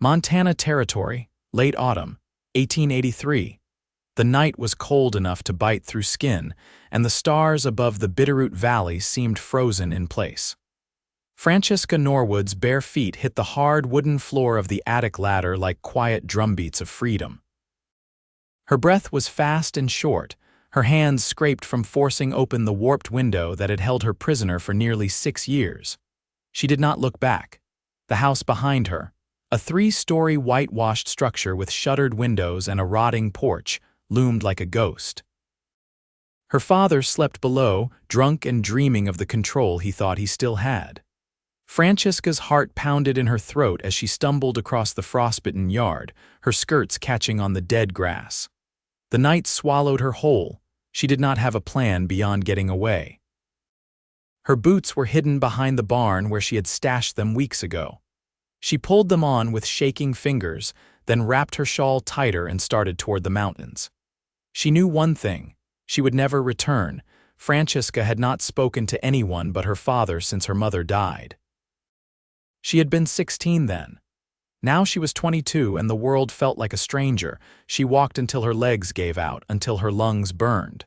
Montana Territory, late autumn, 1883. The night was cold enough to bite through skin, and the stars above the Bitterroot Valley seemed frozen in place. Francesca Norwood's bare feet hit the hard wooden floor of the attic ladder like quiet drumbeats of freedom. Her breath was fast and short, her hands scraped from forcing open the warped window that had held her prisoner for nearly 6 years. She did not look back. The house behind her, a 3-story whitewashed structure with shuttered windows and a rotting porch, loomed like a ghost. Her father slept below, drunk and dreaming of the control he thought he still had. Francesca's heart pounded in her throat as she stumbled across the frostbitten yard, her skirts catching on the dead grass. The night swallowed her whole. She did not have a plan beyond getting away. Her boots were hidden behind the barn where she had stashed them weeks ago. She pulled them on with shaking fingers, then wrapped her shawl tighter and started toward the mountains. She knew one thing: she would never return. Francesca had not spoken to anyone but her father since her mother died. She had been 16 then. Now she was 22 and the world felt like a stranger. She walked until her legs gave out, until her lungs burned.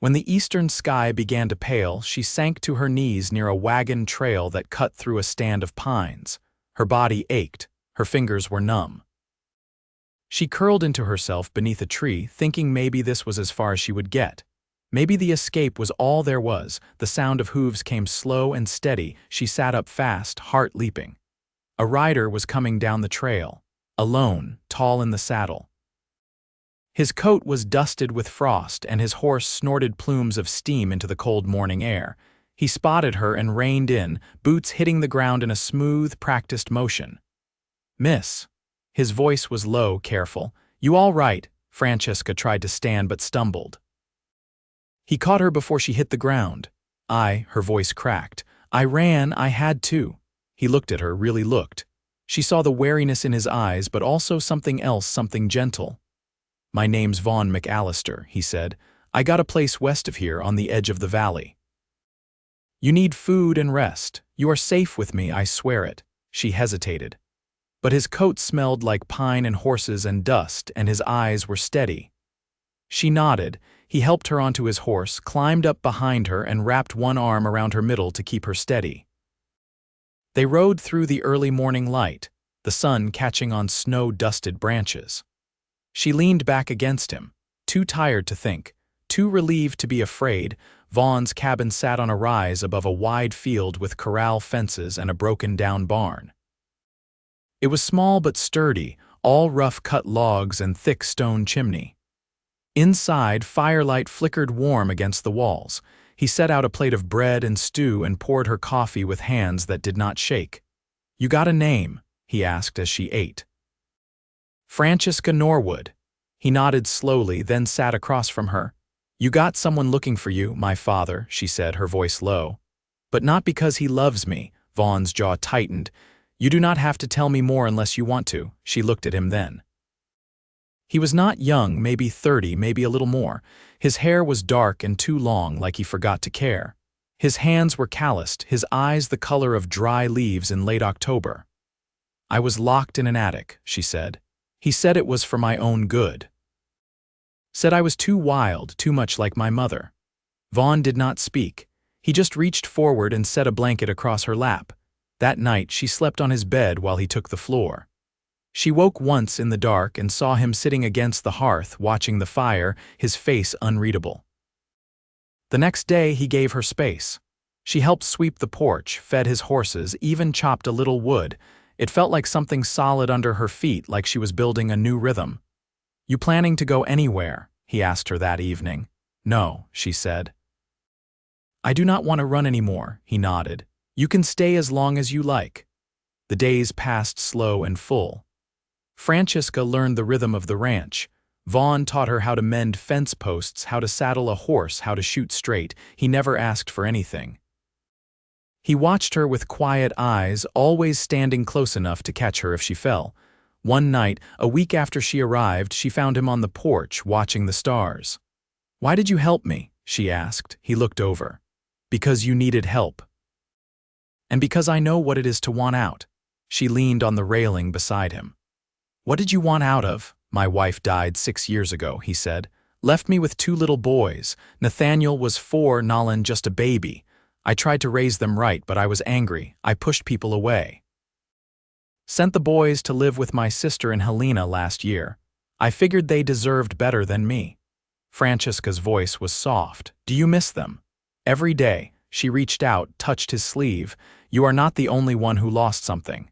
When the eastern sky began to pale, she sank to her knees near a wagon trail that cut through a stand of pines. Her body ached, her fingers were numb. She curled into herself beneath a tree, thinking maybe this was as far as she would get. Maybe the escape was all there was. The sound of hooves came slow and steady. She sat up fast, heart leaping. A rider was coming down the trail, alone, tall in the saddle. His coat was dusted with frost, and his horse snorted plumes of steam into the cold morning air. He spotted her and reined in, boots hitting the ground in a smooth, practiced motion. "Miss." His voice was low, careful. "You all right?" Francesca tried to stand but stumbled. He caught her before she hit the ground. Her voice cracked. "I ran, I had to." He looked at her, really looked. She saw the wariness in his eyes, but also something else, something gentle. "My name's Vaughn McAllister," he said. "I got a place west of here, on the edge of the valley. You need food and rest. You are safe with me, I swear it." She hesitated. But his coat smelled like pine and horses and dust, and his eyes were steady. She nodded. He helped her onto his horse, climbed up behind her, and wrapped one arm around her middle to keep her steady. They rode through the early morning light, the sun catching on snow-dusted branches. She leaned back against him, too tired to think, too relieved to be afraid. Vaughn's cabin sat on a rise above a wide field with corral fences and a broken-down barn. It was small but sturdy, all rough-cut logs and thick stone chimney. Inside, firelight flickered warm against the walls. He set out a plate of bread and stew and poured her coffee with hands that did not shake. "You got a name?" he asked as she ate. "Francesca Norwood." He nodded slowly, then sat across from her. "You got someone looking for you, my father," she said, her voice low. "But not because he loves me." Vaughn's jaw tightened. "You do not have to tell me more unless you want to." She looked at him then. He was not young, maybe 30, maybe a little more. His hair was dark and too long, like he forgot to care. His hands were calloused, his eyes the color of dry leaves in late October. "I was locked in an attic," she said. "He said it was for my own good. Said I was too wild, too much like my mother." Vaughn did not speak. He just reached forward and set a blanket across her lap. That night she slept on his bed while he took the floor. She woke once in the dark and saw him sitting against the hearth, watching the fire, his face unreadable. The next day he gave her space. She helped sweep the porch, fed his horses, even chopped a little wood. It felt like something solid under her feet, like she was building a new rhythm. "You planning to go anywhere?" he asked her that evening. "No," she said. "I do not want to run anymore," he nodded. "You can stay as long as you like." The days passed slow and full. Francesca learned the rhythm of the ranch. Vaughn taught her how to mend fence posts, how to saddle a horse, how to shoot straight. He never asked for anything. He watched her with quiet eyes, always standing close enough to catch her if she fell. One night, a week after she arrived, she found him on the porch, watching the stars. "Why did you help me?" she asked. He looked over. "Because you needed help. And because I know what it is to want out." She leaned on the railing beside him. "What did you want out of?" "My wife died 6 years ago," he said. "Left me with 2 little boys. Nathaniel was 4, Nolan just a baby. I tried to raise them right, but I was angry. I pushed people away. Sent the boys to live with my sister and Helena last year. I figured they deserved better than me." Francesca's voice was soft. "Do you miss them?" "Every day." She reached out, touched his sleeve. "You are not the only one who lost something.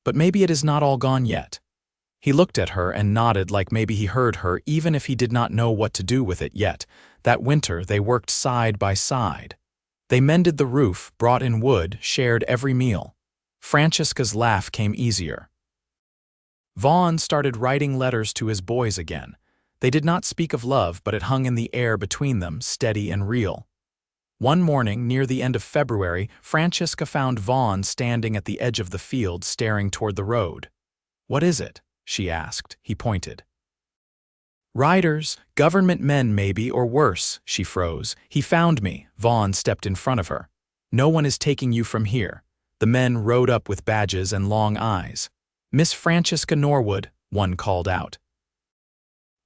But maybe it is not all gone yet." He looked at her and nodded like maybe he heard her, even if he did not know what to do with it yet. That winter they worked side by side. They mended the roof, brought in wood, shared every meal. Francesca's laugh came easier. Vaughn started writing letters to his boys again. They did not speak of love, but it hung in the air between them, steady and real. One morning, near the end of February, Francesca found Vaughn standing at the edge of the field, staring toward the road. "What is it?" she asked. He pointed. "Riders, government men maybe, or worse." She froze. "He found me." Vaughn stepped in front of her. "No one is taking you from here." The men rode up with badges and long eyes. "Miss Francesca Norwood," one called out.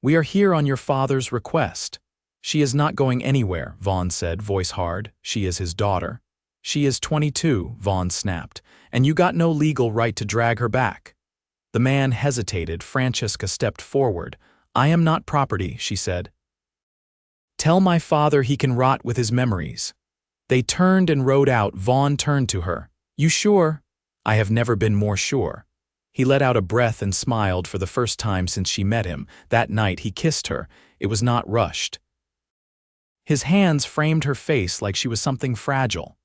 "We are here on your father's request." "She is not going anywhere," Vaughn said, voice hard. "She is his daughter." "She is 22, Vaughn snapped, "and you got no legal right to drag her back." The man hesitated. Francesca stepped forward. "I am not property," she said. "Tell my father he can rot with his memories." They turned and rode out. Vaughn turned to her. "You sure?" "I have never been more sure." He let out a breath and smiled for the first time since she met him. That night he kissed her. It was not rushed. His hands framed her face like she was something fragile.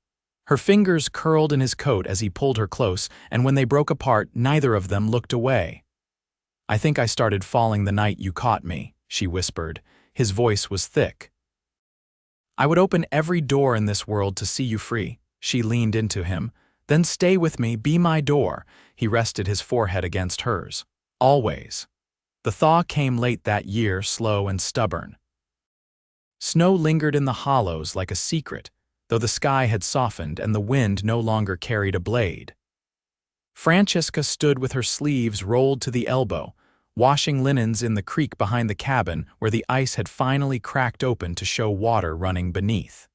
Her fingers curled in his coat as he pulled her close, and when they broke apart, neither of them looked away. "I think I started falling the night you caught me," she whispered. His voice was thick. "I would open every door in this world to see you free." She leaned into him. "Then stay with me, be my door." He rested his forehead against hers. "Always." The thaw came late that year, slow and stubborn. Snow lingered in the hollows like a secret, though the sky had softened and the wind no longer carried a blade. Francesca stood with her sleeves rolled to the elbow, washing linens in the creek behind the cabin where the ice had finally cracked open to show water running beneath.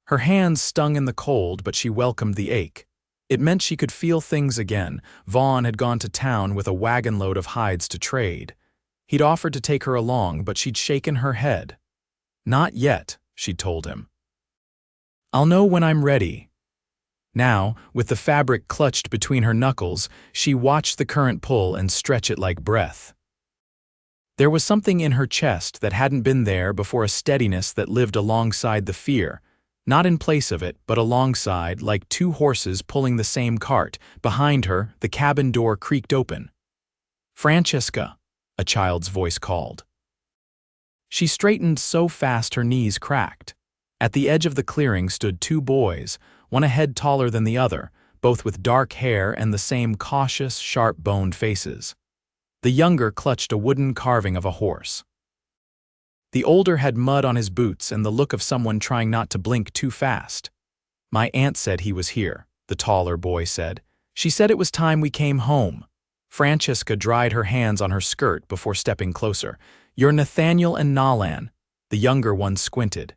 Her hands stung in the cold, but she welcomed the ache. It meant she could feel things again. Vaughn had gone to town with a wagon load of hides to trade. He'd offered to take her along, but she'd shaken her head. "Not yet," she told him. "I'll know when I'm ready." Now, with the fabric clutched between her knuckles, she watched the current pull and stretch it like breath. There was something in her chest that hadn't been there before, a steadiness that lived alongside the fear. Not in place of it, but alongside, like 2 horses pulling the same cart. Behind her, the cabin door creaked open. "Francesca," a child's voice called. She straightened so fast her knees cracked. At the edge of the clearing stood 2 boys, one a head taller than the other, both with dark hair and the same cautious, sharp-boned faces. The younger clutched a wooden carving of a horse. The older had mud on his boots and the look of someone trying not to blink too fast. "My aunt said he was here," the taller boy said. "She said it was time we came home." Francesca dried her hands on her skirt before stepping closer. "You're Nathaniel and Nolan." The younger one squinted.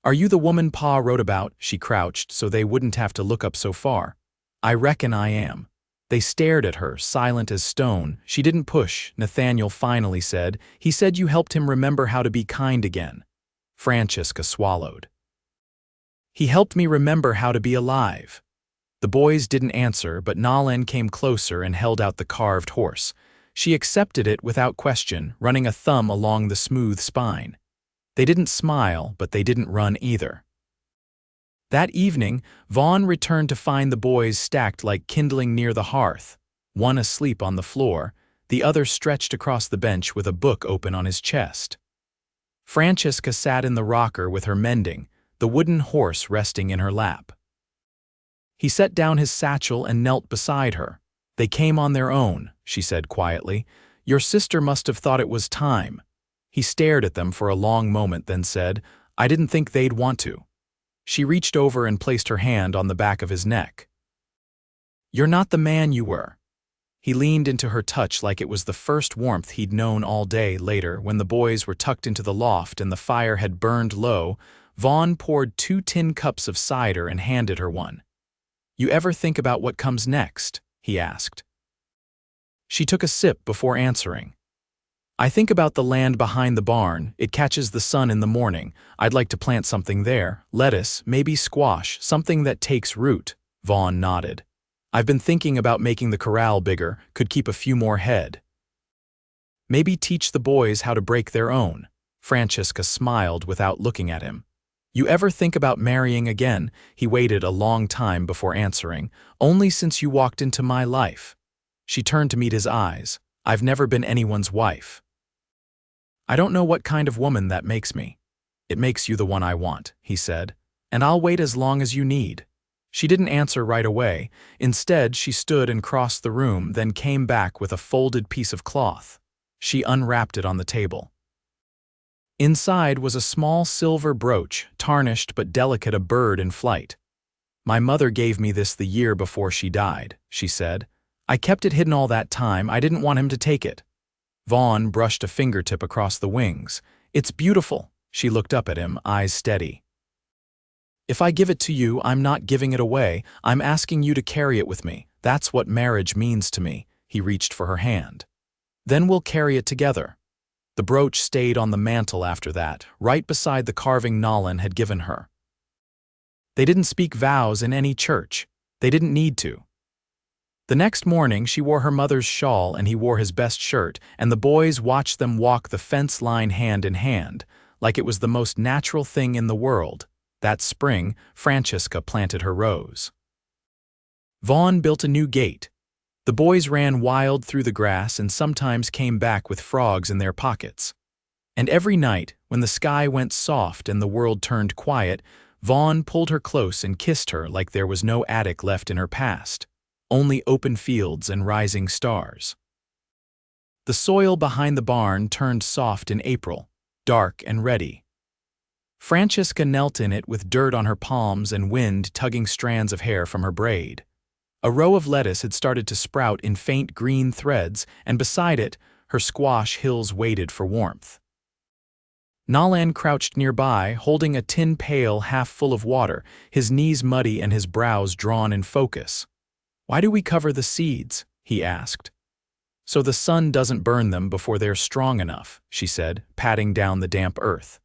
"Are you the woman Pa wrote about?" She crouched so they wouldn't have to look up so far. "I reckon I am." They stared at her, silent as stone. "She didn't push," Nathaniel finally said. "He said you helped him remember how to be kind again." Francesca swallowed. "He helped me remember how to be alive." The boys didn't answer, but Nolan came closer and held out the carved horse. She accepted it without question, running a thumb along the smooth spine. They didn't smile, but they didn't run either. That evening, Vaughn returned to find the boys stacked like kindling near the hearth, one asleep on the floor, the other stretched across the bench with a book open on his chest. Francesca sat in the rocker with her mending, the wooden horse resting in her lap. He set down his satchel and knelt beside her. "They came on their own," she said quietly. "Your sister must have thought it was time." He stared at them for a long moment, then said, "I didn't think they'd want to." She reached over and placed her hand on the back of his neck. You're not the man you were." He leaned into her touch like it was the first warmth he'd known all day. Later, when the boys were tucked into the loft and the fire had burned low, Vaughn poured 2 tin cups of cider and handed her one. "You ever think about what comes next?" he asked. She took a sip before answering. "I think about the land behind the barn. It catches the sun in the morning. I'd like to plant something there. Lettuce, maybe squash, something that takes root." Vaughn nodded. "I've been thinking about making the corral bigger, could keep a few more head. Maybe teach the boys how to break their own." Francesca smiled without looking at him. "You ever think about marrying again?" He waited a long time before answering. "Only since you walked into my life." She turned to meet his eyes. "I've never been anyone's wife." "I don't know what kind of woman that makes me." "It makes you the one I want," he said. "And I'll wait as long as you need." She didn't answer right away. Instead, she stood and crossed the room, then came back with a folded piece of cloth. She unwrapped it on the table. Inside was a small silver brooch, tarnished but delicate, a bird in flight. "My mother gave me this the year before she died," she said. "I kept it hidden all that time. I didn't want him to take it." Vaughn brushed a fingertip across the wings. "It's beautiful." She looked up at him, eyes steady. "If I give it to you, I'm not giving it away. I'm asking you to carry it with me. That's what marriage means to me." He reached for her hand. "Then we'll carry it together." The brooch stayed on the mantel after that, right beside the carving Nolan had given her. They didn't speak vows in any church. They didn't need to. The next morning, she wore her mother's shawl and he wore his best shirt, and the boys watched them walk the fence line hand in hand, like it was the most natural thing in the world. That spring, Francesca planted her rose. Vaughn built a new gate. The boys ran wild through the grass and sometimes came back with frogs in their pockets. And every night, when the sky went soft and the world turned quiet, Vaughn pulled her close and kissed her like there was no attic left in her past, only open fields and rising stars. The soil behind the barn turned soft in April, dark and ready. Francesca knelt in it with dirt on her palms and wind tugging strands of hair from her braid. A row of lettuce had started to sprout in faint green threads, and beside it, her squash hills waited for warmth. Nolan crouched nearby, holding a tin pail half full of water, his knees muddy and his brows drawn in focus. "Why do we cover the seeds?" he asked. "So the sun doesn't burn them before they're strong enough," she said, patting down the damp earth.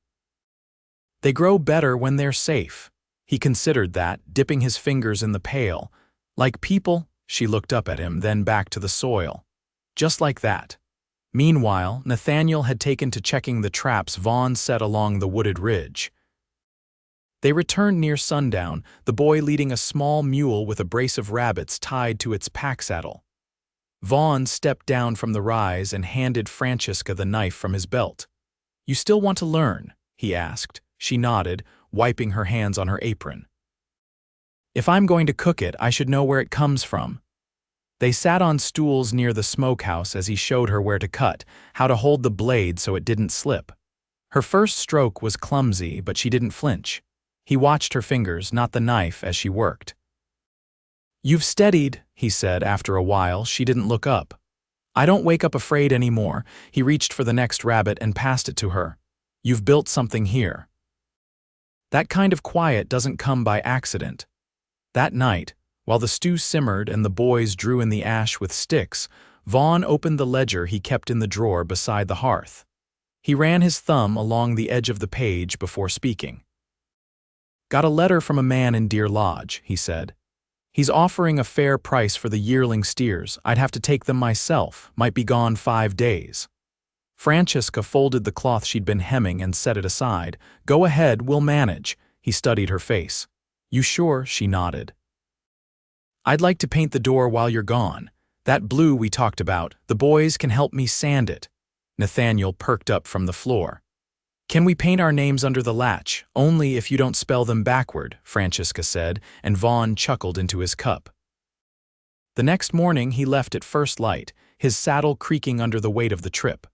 "They grow better when they're safe." He considered that, dipping his fingers in the pail. "Like people?" She looked up at him, then back to the soil. "Just like that." Meanwhile, Nathaniel had taken to checking the traps Vaughn set along the wooded ridge. They returned near sundown, the boy leading a small mule with a brace of rabbits tied to its pack saddle. Vaughn stepped down from the rise and handed Francesca the knife from his belt. "You still want to learn?" he asked. She nodded, wiping her hands on her apron. "If I'm going to cook it, I should know where it comes from." They sat on stools near the smokehouse as he showed her where to cut, how to hold the blade so it didn't slip. Her first stroke was clumsy, but she didn't flinch. He watched her fingers, not the knife, as she worked. "You've steadied," he said after a while. She didn't look up. "I don't wake up afraid anymore." He reached for the next rabbit and passed it to her. "You've built something here. That kind of quiet doesn't come by accident." That night, while the stew simmered and the boys drew in the ash with sticks, Vaughn opened the ledger he kept in the drawer beside the hearth. He ran his thumb along the edge of the page before speaking. "Got a letter from a man in Deer Lodge," he said. "He's offering a fair price for the yearling steers. I'd have to take them myself, might be gone 5 days. Francesca folded the cloth she'd been hemming and set it aside. "Go ahead, we'll manage." He studied her face. "You sure?" She nodded. "I'd like to paint the door while you're gone. That blue we talked about, the boys can help me sand it." Nathaniel perked up from the floor. "Can we paint our names under the latch? Only if you don't spell them backward," Francesca said, and Vaughn chuckled into his cup. The next morning he left at first light, his saddle creaking under the weight of the trip.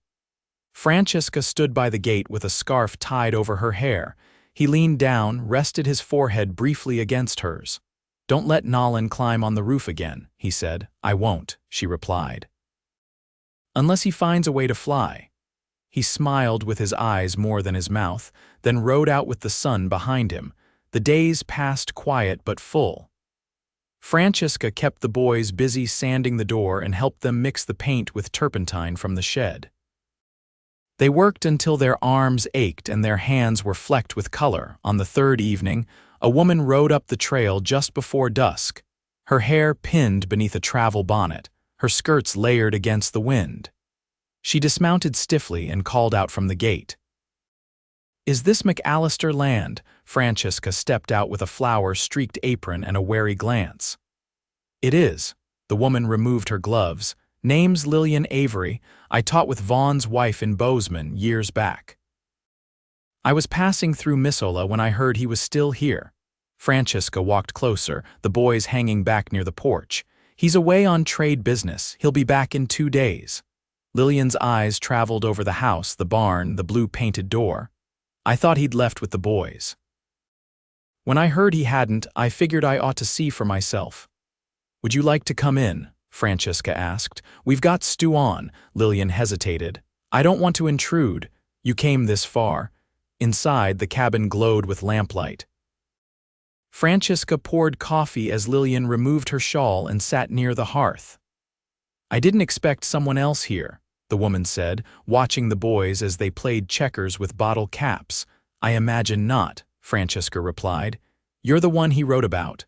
Francesca stood by the gate with a scarf tied over her hair. He leaned down, rested his forehead briefly against hers. Don't let Nolan climb on the roof again, he said. I won't, she replied. Unless he finds a way to fly. He smiled with his eyes more than his mouth, then rode out with the sun behind him. The days passed quiet but full. Francesca kept the boys busy sanding the door and helped them mix the paint with turpentine from the shed. They worked until their arms ached and their hands were flecked with color. On the third evening, a woman rode up the trail just before dusk, her hair pinned beneath a travel bonnet, her skirts layered against the wind. She dismounted stiffly and called out from the gate. "Is this McAllister land?" Francesca stepped out with a flower-streaked apron and a wary glance. "It is." The woman removed her gloves. "Name's Lillian Avery. I taught with Vaughn's wife in Bozeman years back. I was passing through Missoula when I heard he was still here." Francesca walked closer, the boys hanging back near the porch. "He's away on trade business. He'll be back in 2 days." Lillian's eyes traveled over the house, the barn, the blue-painted door. "I thought he'd left with the boys. When I heard he hadn't, I figured I ought to see for myself." "Would you like to come in?" Francesca asked. "We've got stew on." Lillian hesitated. "I don't want to intrude. You came this far." Inside, the cabin glowed with lamplight. Francesca poured coffee as Lillian removed her shawl and sat near the hearth. "I didn't expect someone else here," the woman said, watching the boys as they played checkers with bottle caps. "I imagine not," Francesca replied. "You're the one he wrote about."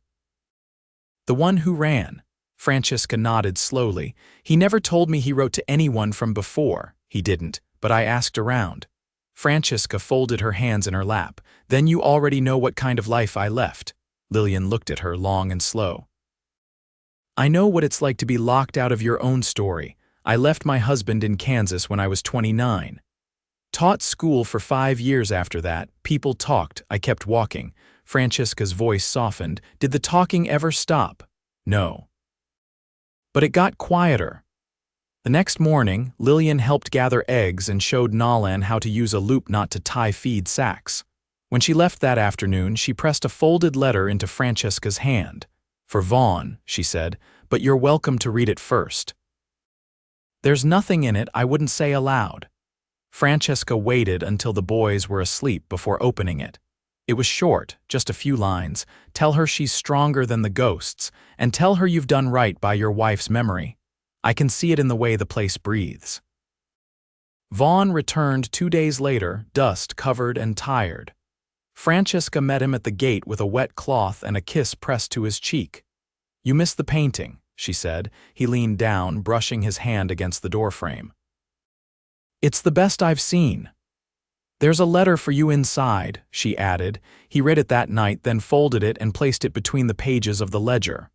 "The one who ran." Francesca nodded slowly. "He never told me he wrote to anyone from before." "He didn't, but I asked around." Francesca folded her hands in her lap. "Then you already know what kind of life I left." Lillian looked at her long and slow. "I know what it's like to be locked out of your own story. I left my husband in Kansas when I was 29. Taught school for 5 years after that. People talked. I kept walking." Francesca's voice softened. "Did the talking ever stop?" "No. But it got quieter." The next morning, Lillian helped gather eggs and showed Nolan how to use a loop knot to tie feed sacks. When she left that afternoon, she pressed a folded letter into Francesca's hand. "For Vaughn," she said, "but you're welcome to read it first. There's nothing in it I wouldn't say aloud." Francesca waited until the boys were asleep before opening it. It was short, just a few lines. "Tell her she's stronger than the ghosts, and tell her you've done right by your wife's memory. I can see it in the way the place breathes." Vaughn returned 2 days later, dust-covered and tired. Francesca met him at the gate with a wet cloth and a kiss pressed to his cheek. "You missed the painting," she said. He leaned down, brushing his hand against the doorframe. "It's the best I've seen." "There's a letter for you inside," she added. He read it that night, then folded it and placed it between the pages of the ledger.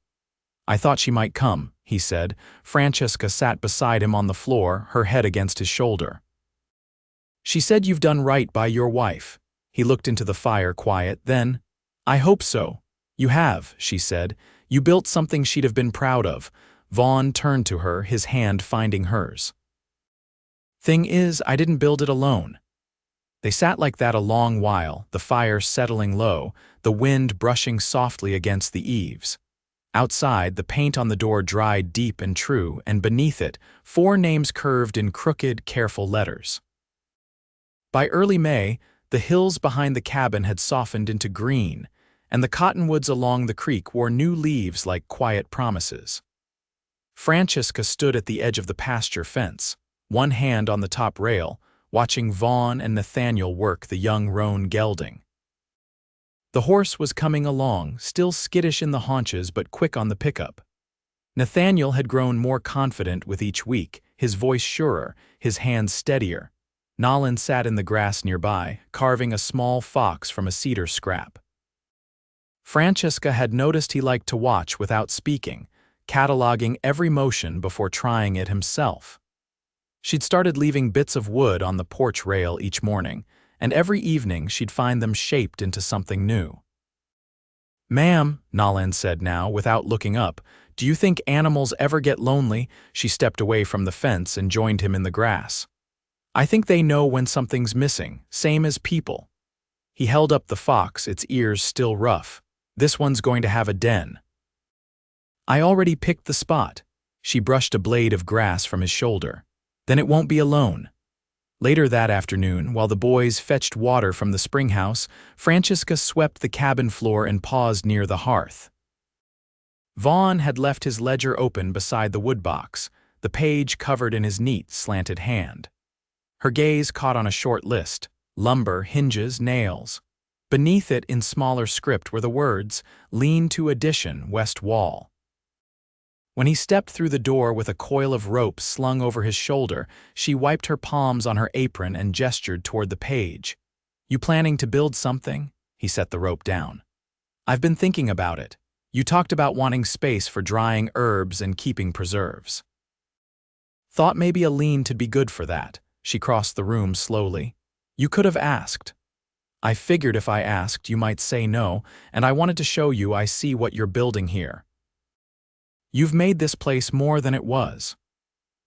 "I thought she might come," he said. Francesca sat beside him on the floor, her head against his shoulder. "She said you've done right by your wife." He looked into the fire, quiet. Then, "I hope so." "You have," she said. "You built something she'd have been proud of." Vaughn turned to her, his hand finding hers. "Thing is, I didn't build it alone." They sat like that a long while, the fire settling low, the wind brushing softly against the eaves. Outside, the paint on the door dried deep and true, and beneath it, 4 names curved in crooked, careful letters. By early May, the hills behind the cabin had softened into green, and the cottonwoods along the creek wore new leaves like quiet promises. Francesca stood at the edge of the pasture fence, one hand on the top rail, watching Vaughn and Nathaniel work the young roan gelding. The horse was coming along, still skittish in the haunches but quick on the pickup. Nathaniel had grown more confident with each week, his voice surer, his hands steadier. Nolan sat in the grass nearby, carving a small fox from a cedar scrap. Francesca had noticed he liked to watch without speaking, cataloging every motion before trying it himself. She'd started leaving bits of wood on the porch rail each morning, and every evening she'd find them shaped into something new. "Ma'am," Nolan said now, without looking up, "do you think animals ever get lonely?" She stepped away from the fence and joined him in the grass. "I think they know when something's missing, same as people." He held up the fox, its ears still rough. "This one's going to have a den." I already picked the spot. She brushed a blade of grass from his shoulder. Then it won't be alone. Later that afternoon, while the boys fetched water from the spring house, Francesca swept the cabin floor and paused near the hearth. Vaughn had left his ledger open beside the woodbox, the page covered in his neat, slanted hand. Her gaze caught on a short list: lumber, hinges, nails. Beneath it, in smaller script, were the words, "Lean-to addition, west wall." When he stepped through the door with a coil of rope slung over his shoulder, she wiped her palms on her apron and gestured toward the page. "You planning to build something?" He set the rope down. "I've been thinking about it. You talked about wanting space for drying herbs and keeping preserves." "Thought maybe a lean-to'd be good for that." She crossed the room slowly. "You could have asked." "I figured if I asked, you might say no, and I wanted to show you I see what you're building here. You've made this place more than it was."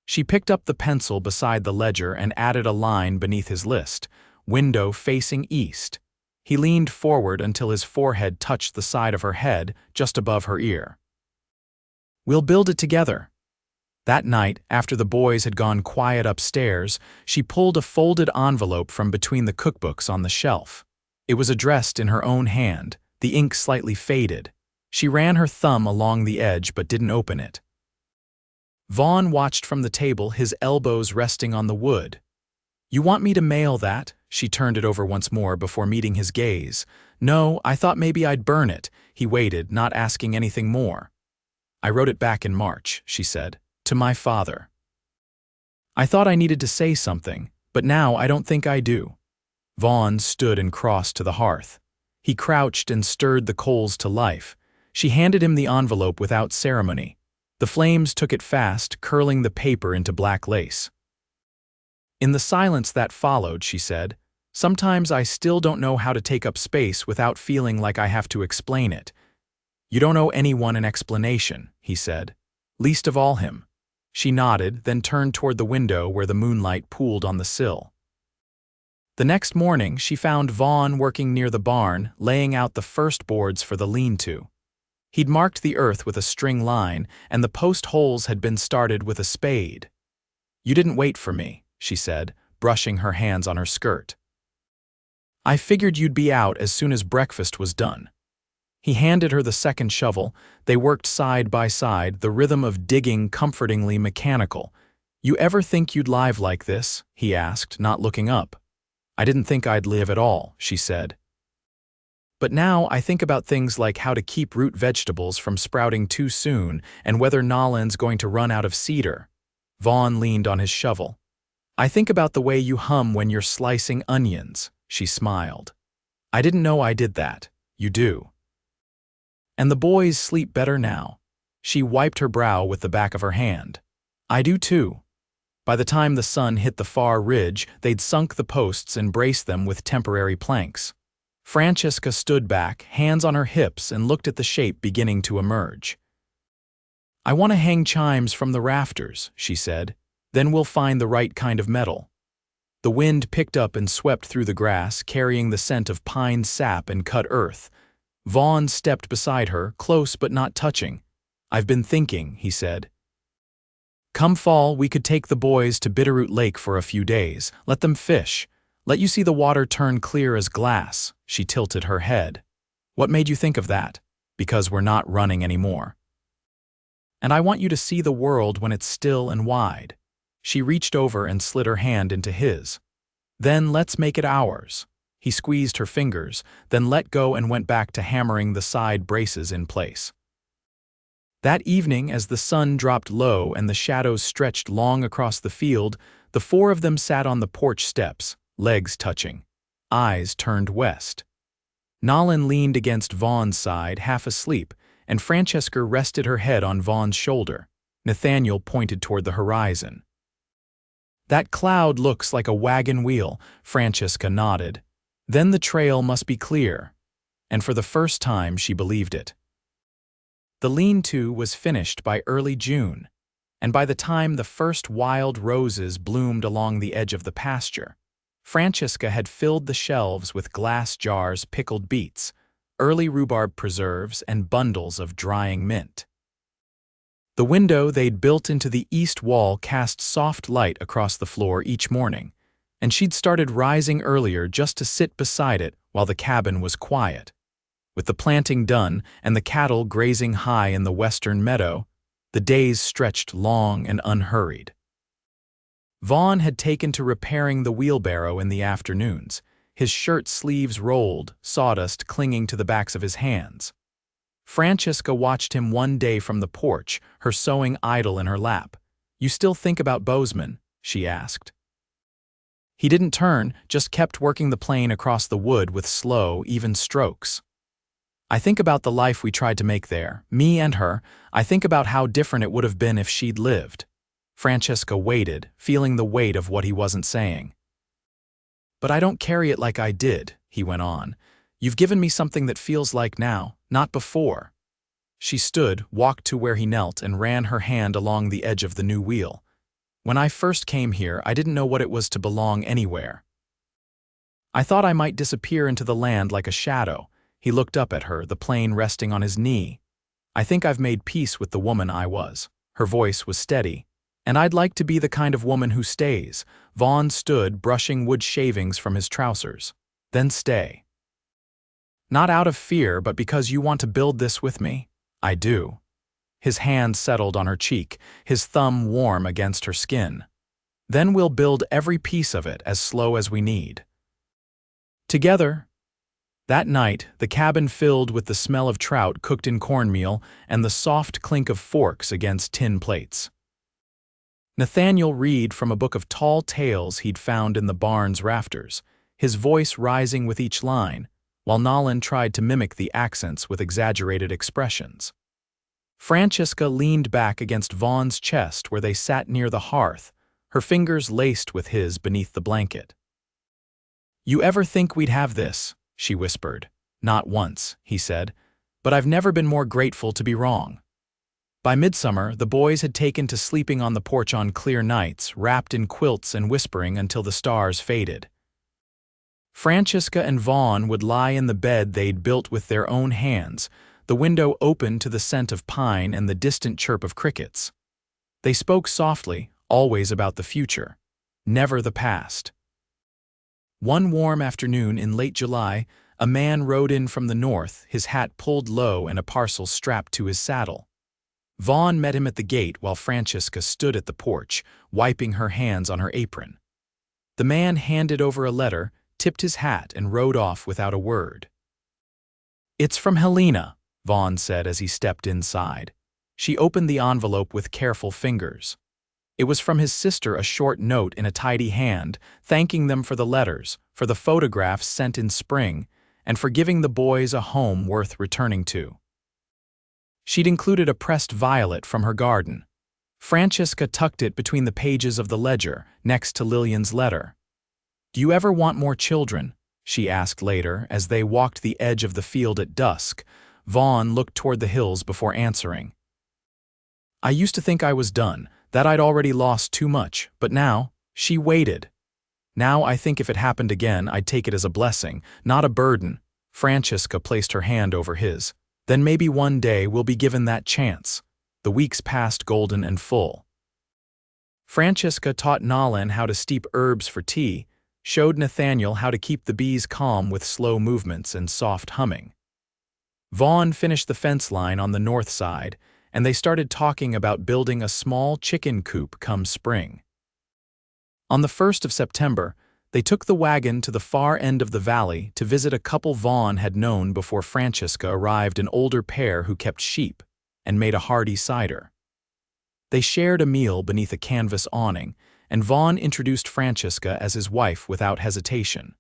She picked up the pencil beside the ledger and added a line beneath his list: "Window facing east." He leaned forward until his forehead touched the side of her head, just above her ear. "We'll build it together." That night, after the boys had gone quiet upstairs, she pulled a folded envelope from between the cookbooks on the shelf. It was addressed in her own hand, the ink slightly faded. She ran her thumb along the edge but didn't open it. Vaughn watched from the table, his elbows resting on the wood. "You want me to mail that?" She turned it over once more before meeting his gaze. "No, I thought maybe I'd burn it." He waited, not asking anything more. "I wrote it back in March," she said, "to my father. I thought I needed to say something, but now I don't think I do." Vaughn stood and crossed to the hearth. He crouched and stirred the coals to life. She handed him the envelope without ceremony. The flames took it fast, curling the paper into black lace. "In the silence that followed," she said, "sometimes I still don't know how to take up space without feeling like I have to explain it." "You don't owe anyone an explanation," he said, "least of all him." She nodded, then turned toward the window where the moonlight pooled on the sill. The next morning, she found Vaughn working near the barn, laying out the first boards for the lean-to. He'd marked the earth with a string line, and the post holes had been started with a spade. "You didn't wait for me," she said, brushing her hands on her skirt. "I figured you'd be out as soon as breakfast was done." He handed her the second shovel. They worked side by side, the rhythm of digging comfortingly mechanical. "You ever think you'd live like this?" he asked, not looking up. "I didn't think I'd live at all," she said. "But now I think about things like how to keep root vegetables from sprouting too soon and whether Nolan's going to run out of cedar." Vaughn leaned on his shovel. "I think about the way you hum when you're slicing onions." She smiled. "I didn't know I did that. You do. And the boys sleep better now." She wiped her brow with the back of her hand. "I do too." By the time the sun hit the far ridge, they'd sunk the posts and braced them with temporary planks. Francesca stood back, hands on her hips, and looked at the shape beginning to emerge. "I want to hang chimes from the rafters," she said. "Then we'll find the right kind of metal." The wind picked up and swept through the grass, carrying the scent of pine sap and cut earth. Vaughn stepped beside her, close but not touching. "I've been thinking," he said. "Come fall, we could take the boys to Bitterroot Lake for a few days, let them fish. Let you see the water turn clear as glass." She tilted her head. "What made you think of that?" "Because we're not running anymore. And I want you to see the world when it's still and wide." She reached over and slid her hand into his. "Then let's make it ours." He squeezed her fingers, then let go and went back to hammering the side braces in place. That evening, as the sun dropped low and the shadows stretched long across the field, the four of them sat on the porch steps, legs touching, eyes turned west. Nolan leaned against Vaughn's side, half asleep, and Francesca rested her head on Vaughn's shoulder. Nathaniel pointed toward the horizon. "That cloud looks like a wagon wheel," Francesca nodded. "Then the trail must be clear." And for the first time she believed it. The lean-to was finished by early June, and by the time the first wild roses bloomed along the edge of the pasture, Francesca had filled the shelves with glass jars, pickled beets, early rhubarb preserves, and bundles of drying mint. The window they'd built into the east wall cast soft light across the floor each morning, and she'd started rising earlier just to sit beside it while the cabin was quiet. With the planting done and the cattle grazing high in the western meadow, the days stretched long and unhurried. Vaughn had taken to repairing the wheelbarrow in the afternoons, his shirt sleeves rolled, sawdust clinging to the backs of his hands. Francesca watched him one day from the porch, her sewing idle in her lap. "You still think about Bozeman?" she asked. He didn't turn, just kept working the plane across the wood with slow, even strokes. "I think about the life we tried to make there, me and her. I think about how different it would have been if she'd lived." Francesca waited, feeling the weight of what he wasn't saying. "But I don't carry it like I did," he went on. "You've given me something that feels like now, not before." She stood, walked to where he knelt, and ran her hand along the edge of the new wheel. "When I first came here, I didn't know what it was to belong anywhere. I thought I might disappear into the land like a shadow." He looked up at her, the plane resting on his knee. "I think I've made peace with the woman I was." Her voice was steady. "And I'd like to be the kind of woman who stays." Vaughn stood, brushing wood shavings from his trousers. "Then stay. Not out of fear, but because you want to build this with me." "I do." His hand settled on her cheek, his thumb warm against her skin. "Then we'll build every piece of it as slow as we need. Together." That night, the cabin filled with the smell of trout cooked in cornmeal and the soft clink of forks against tin plates. Nathaniel read from a book of tall tales he'd found in the barn's rafters, his voice rising with each line, while Nolan tried to mimic the accents with exaggerated expressions. Francesca leaned back against Vaughn's chest where they sat near the hearth, her fingers laced with his beneath the blanket. "You ever think we'd have this?" she whispered. "Not once," he said, "but I've never been more grateful to be wrong." By midsummer, the boys had taken to sleeping on the porch on clear nights, wrapped in quilts and whispering until the stars faded. Francesca and Vaughn would lie in the bed they'd built with their own hands, the window open to the scent of pine and the distant chirp of crickets. They spoke softly, always about the future, never the past. One warm afternoon in late July, a man rode in from the north, his hat pulled low and a parcel strapped to his saddle. Vaughn met him at the gate while Francesca stood at the porch, wiping her hands on her apron. The man handed over a letter, tipped his hat, and rode off without a word. "It's from Helena," Vaughn said as he stepped inside. She opened the envelope with careful fingers. It was from his sister, a short note in a tidy hand, thanking them for the letters, for the photographs sent in spring, and for giving the boys a home worth returning to. She'd included a pressed violet from her garden. Francesca tucked it between the pages of the ledger, next to Lillian's letter. "Do you ever want more children?" she asked later as they walked the edge of the field at dusk. Vaughn looked toward the hills before answering. "I used to think I was done, that I'd already lost too much, but now," she waited. "Now I think if it happened again, I'd take it as a blessing, not a burden." Francesca placed her hand over his. "Then maybe one day we'll be given that chance." The weeks passed golden and full. Francesca taught Nolan how to steep herbs for tea, showed Nathaniel how to keep the bees calm with slow movements and soft humming. Vaughn finished the fence line on the north side, and they started talking about building a small chicken coop come spring. On the 1st of September, they took the wagon to the far end of the valley to visit a couple Vaughn had known before Francesca arrived, an older pair who kept sheep and made a hearty cider. They shared a meal beneath a canvas awning, and Vaughn introduced Francesca as his wife without hesitation.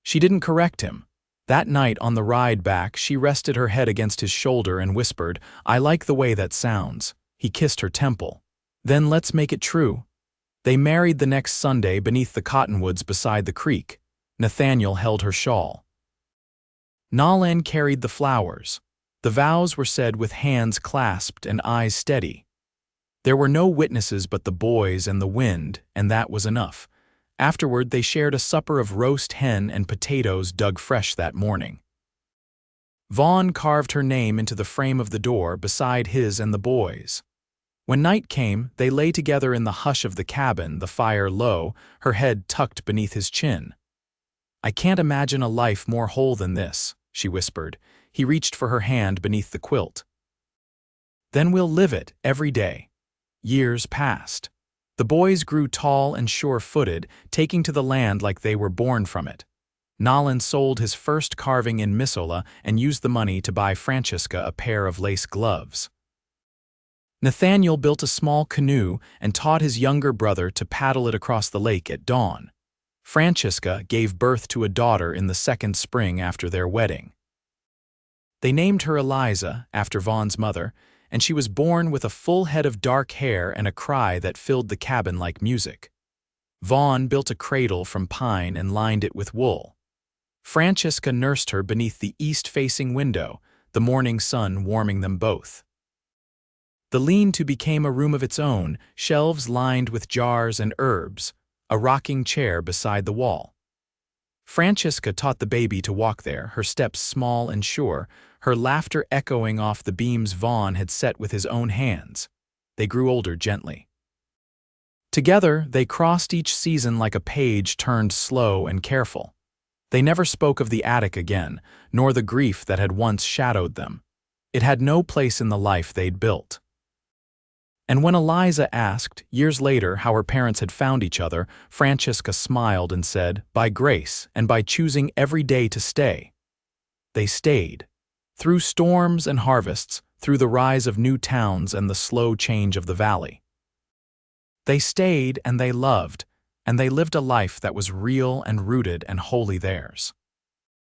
She didn't correct him. That night on the ride back, she rested her head against his shoulder and whispered, "I like the way that sounds." He kissed her temple. "Then let's make it true." They married the next Sunday beneath the cottonwoods beside the creek. Nathaniel held her shawl. Nolan carried the flowers. The vows were said with hands clasped and eyes steady. There were no witnesses but the boys and the wind, and that was enough. Afterward, they shared a supper of roast hen and potatoes dug fresh that morning. Vaughn carved her name into the frame of the door beside his and the boys. When night came, they lay together in the hush of the cabin, the fire low, her head tucked beneath his chin. "I can't imagine a life more whole than this," she whispered. He reached for her hand beneath the quilt. "Then we'll live it every day." Years passed. The boys grew tall and sure-footed, taking to the land like they were born from it. Nolan sold his first carving in Missoula and used the money to buy Francesca a pair of lace gloves. Nathaniel built a small canoe and taught his younger brother to paddle it across the lake at dawn. Francesca gave birth to a daughter in the second spring after their wedding. They named her Eliza, after Vaughn's mother, and she was born with a full head of dark hair and a cry that filled the cabin like music. Vaughn built a cradle from pine and lined it with wool. Francesca nursed her beneath the east-facing window, the morning sun warming them both. The lean-to became a room of its own, shelves lined with jars and herbs, a rocking chair beside the wall. Francesca taught the baby to walk there, her steps small and sure, her laughter echoing off the beams Vaughn had set with his own hands. They grew older gently. Together, they crossed each season like a page turned slow and careful. They never spoke of the attic again, nor the grief that had once shadowed them. It had no place in the life they'd built. And when Eliza asked, years later, how her parents had found each other, Francesca smiled and said, "By grace and by choosing every day to stay." They stayed. Through storms and harvests, through the rise of new towns and the slow change of the valley. They stayed and they loved, and they lived a life that was real and rooted and wholly theirs.